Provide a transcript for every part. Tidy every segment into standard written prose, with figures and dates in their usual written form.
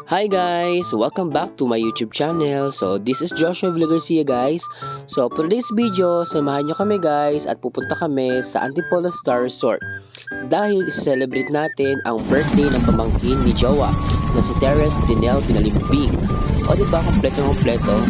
Hi guys! Welcome back to my YouTube channel. So this is Joshua Villagarcia guys. So for this video, samahan nyo kami guys at pupunta kami sa Antipolo Star Resort. Dahil celebrate natin ang birthday ng pamangkin ni Jowa na si Teres Dinel Pinalimbing. O diba, kompleto.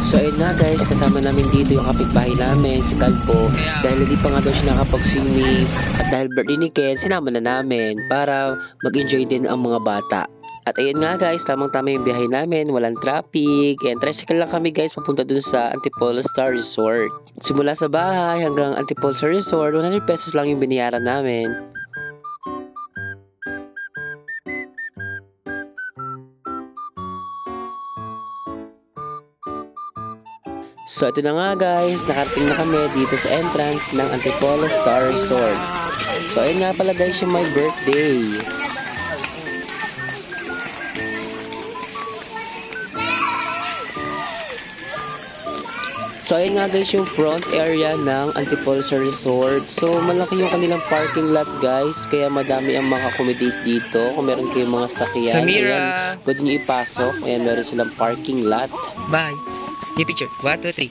So ayun na guys, kasama namin dito yung kapitbahay namin, si Calpo. Dahil hindi pa nga daw siya nakapag-swimming at dahil birthday ni Ken, sinama na namin para mag-enjoy din ang mga bata. At ayun nga guys, tamang-tama yung biyahe namin, walang traffic. And tricycle lang kami guys, papunta dun sa Antipolo Star Resort. Simula sa bahay hanggang Antipolo Star Resort, 100 pesos lang yung binayaran namin. So ito na nga guys, nakarating na kami dito sa entrance ng Antipolo Star Resort. So ayun nga pala guys yung my birthday. So ayun nga guys yung front area ng Antipolo Resort. So malaki yung kanilang parking lot guys, kaya madami ang maka-accommodate dito. Kung meron kayong mga sakyan, Samira, ayan, pwede nyo ipasok. Ayan, meron silang parking lot. bye. Yung picture. 1, 2, 3.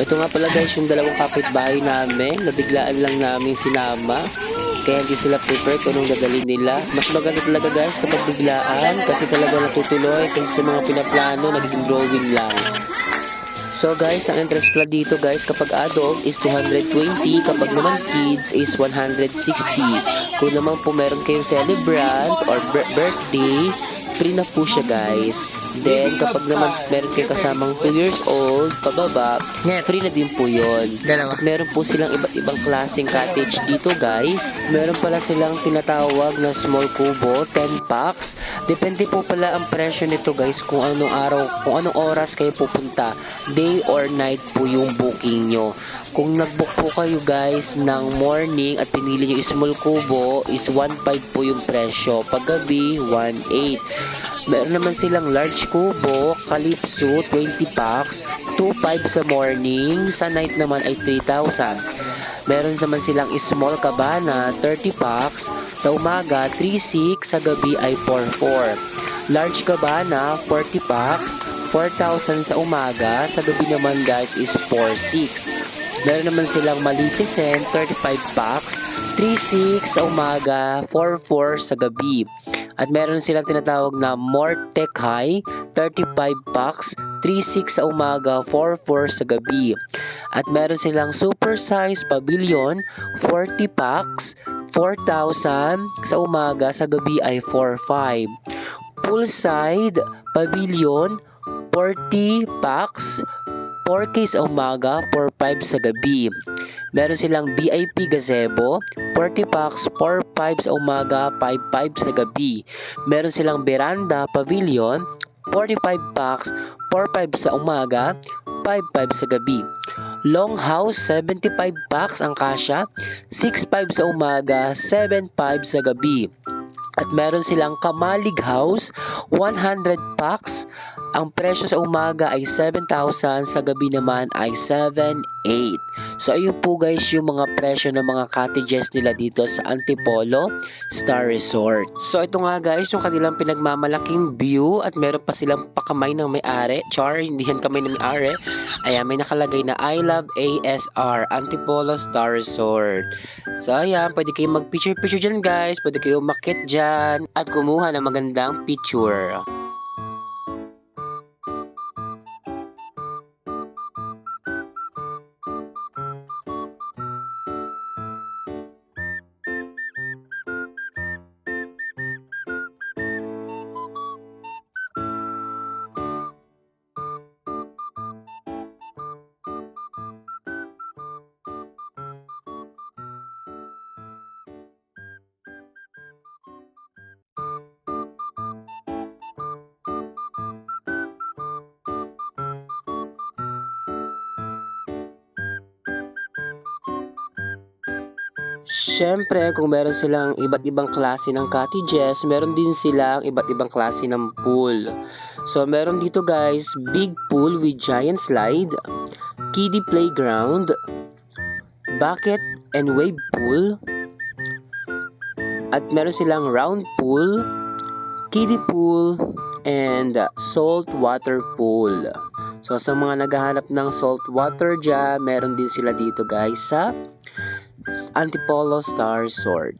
Ito nga pala guys yung dalawang kapitbahay namin, nabiglaan lang namin sinama. Kaya hindi sila prepare kung anong dadalhin nila. Mas maganda talaga guys kapag biglaan kasi talaga natutuloy kasi sa mga pinaplano nagiging drawing lang. So guys, ang entrance pala dito guys kapag adult is 220, kapag naman kids is 160. Kung naman po meron kayong celebrant or birthday, free na po siya guys. Then kapag naman meron kayong kasamang 2 years old pababa, free na din po yun. Dalawa. At meron po silang iba't ibang klaseng cottage dito guys. Meron pala silang tinatawag na small kubo, 10 packs. Depende po pala ang presyo nito guys kung anong araw, kung anong oras kayo pupunta. Day or night po yung booking nyo. Kung nag-book po kayo guys ng morning at pinili nyo yung small kubo is 1.5 po yung presyo. Paggabi, 1.8. Meron naman silang large kubo, Calypso, 20 packs, 2.5 sa morning, sa night naman ay 3,000. Meron naman silang small cabana, 30 packs, sa umaga 3,600, sa gabi ay 4,400. Large cabana, 40 packs, 4,000 sa umaga, sa gabi naman guys is 4,600. Meron naman silang Maleficent, 35 packs, 3,600 sa umaga, 4,400 sa gabi. At meron silang tinatawag na Mortec High, 35 packs, 3,600 sa umaga, 4,400 sa gabi. At meron silang Super Size Pavilion, 40 packs, 4,000 sa umaga, sa gabi ay 4,500. Poolside Pavilion, 40 packs, 4K sa umaga, 4,500 sa gabi. Meron silang VIP Gazebo, 40 packs, 4,500 sa umaga, 5,500 sa gabi. Meron silang Veranda Pavilion, 45 packs, 4,500 sa umaga, 5,500 sa gabi. Longhouse, 75 packs ang kasya, 6,500 sa umaga, 7,500 sa gabi. At meron silang Kamalig House, 100 packs. Ang presyo sa umaga ay 7,000, sa gabi naman ay 7,800. So ayun po guys yung mga presyo ng mga cottages nila dito sa Antipolo Star Resort. So ito nga guys yung kanilang pinagmamalaking view at meron pa silang pakamay ng may-ari. Char, hindi yan kamay ng may-ari. Ayan, may nakalagay na I love ASR, Antipolo Star Resort. So ayan, pwede kayong mag-picture dyan guys. Pwede kayong umakyat dyan at kumuha ng magandang picture. Siyempre, kung meron silang iba't ibang klase ng cottages, meron din silang iba't ibang klase ng pool. So, meron dito guys, big pool with giant slide, kiddie playground, bucket and wave pool, at meron silang round pool, kiddie pool, and salt water pool. So sa mga naghahanap ng salt water dyan, meron din sila dito guys sa Antipolo Star Resort.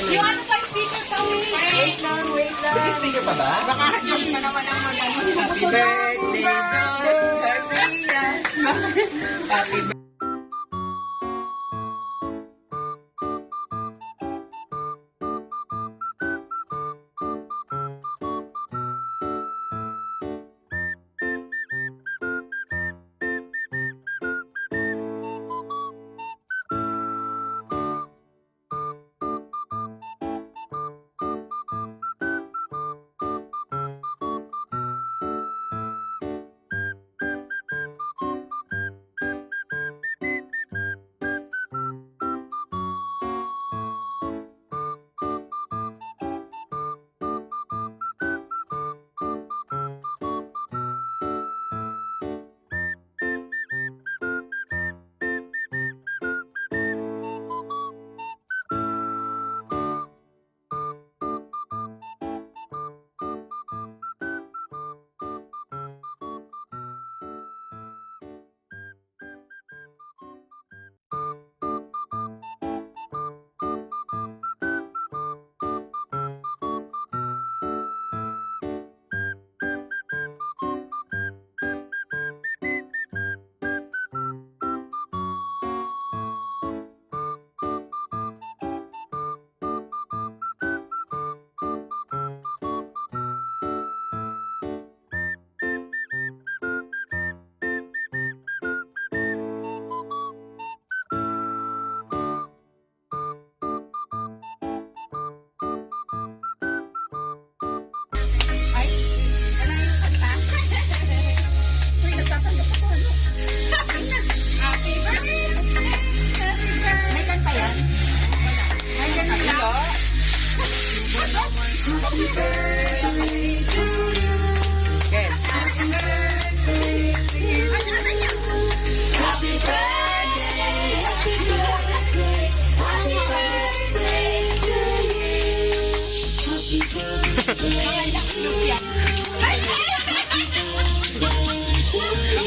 Yung ano pa speaker sa wait lang. May speaker pa ba? Baka yung na naman ang mga Happy birthday, Garcia. Happy birthday.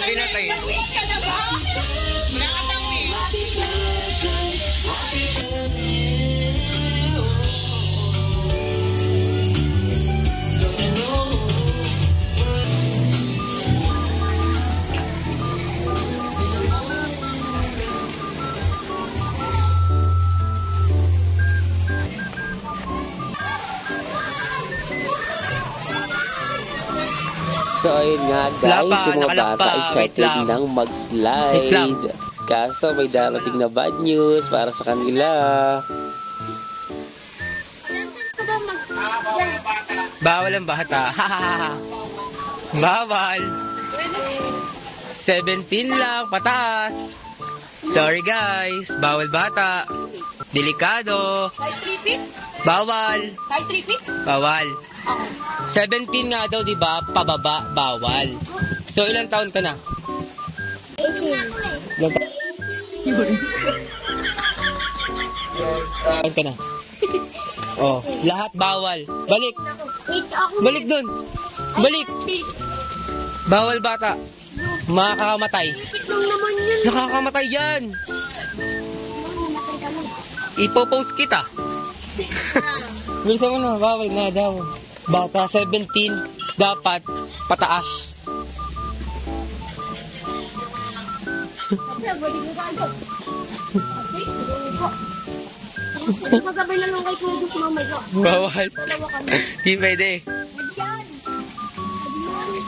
Pinatay. So ayun nga Wala guys, pa, yung mga nakalak bata pa. Wait excited lang. nang Wait lang. mag-slide. Kaso may darating na bad news para sa kanila. Bawal ang bata. Bawal. 17 lang, pataas. Sorry guys, bawal bata. Delikado. Kahit 3 feet? Bawal. Kahit 3 feet? Bawal. Okay. 17 nga daw, di ba? Pababa, bawal. So, ilang taon ka na? 18. Ilang taon ka na? Oh, lahat bawal. Balik. Balik dun. Balik. Bawal bata. Makakamatay. Lang naman yun. Nakakamatay yan. Ipopost kita. Bilisan mo na, bawal na daw. Bata 17, dapat pataas. Magabay na lang kay Kugus mamaya. Bawal. Dalawa kami. Di pwede. Nagyan.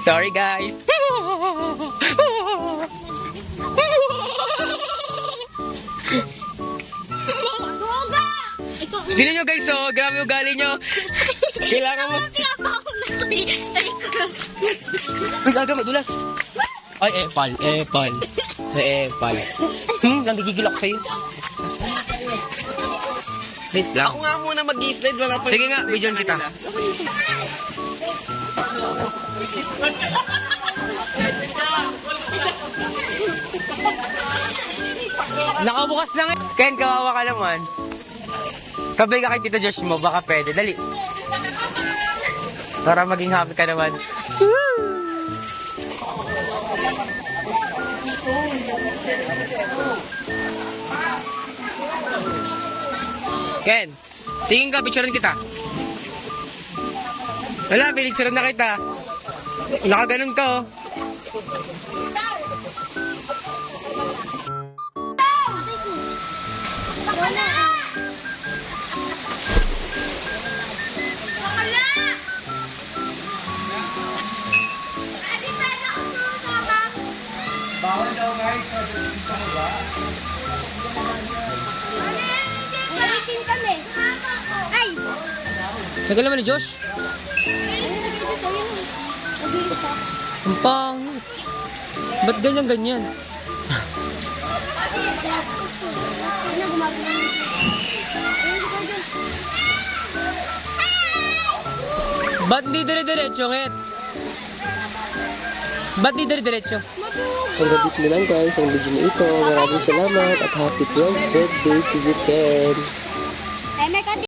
Sorry guys. Duga! Ikaw, Tignan nyo guys, oh. Grabe ugali nyo. Kailangan mo. Uy, aga, may dulas. Ay, epal. Nagigigil ako sa'yo. Wait lang. Ako nga muna mag-i-slide, wala pa. Sige nga, videoan kita. Nakabukas lang eh. Ken, kawawa ka naman. Sabay ka kay Tita Josh mo, baka pwede. Dali. Para maging happy ka naman. Ken, tingin ka, picturean kita. Wala, pinicturean na kita. Nakaganon ka, oh. Ay! Tagal naman ni Josh. Ang pangit. Ba't ganyan-ganyan? Ba't hindi dire-diretso, Nget? Ba't hindi dire-diretso? Hanggang dito na lang guys ang video na ito. Maraming salamat at happy 12th birthday to you, Ken. Ay, may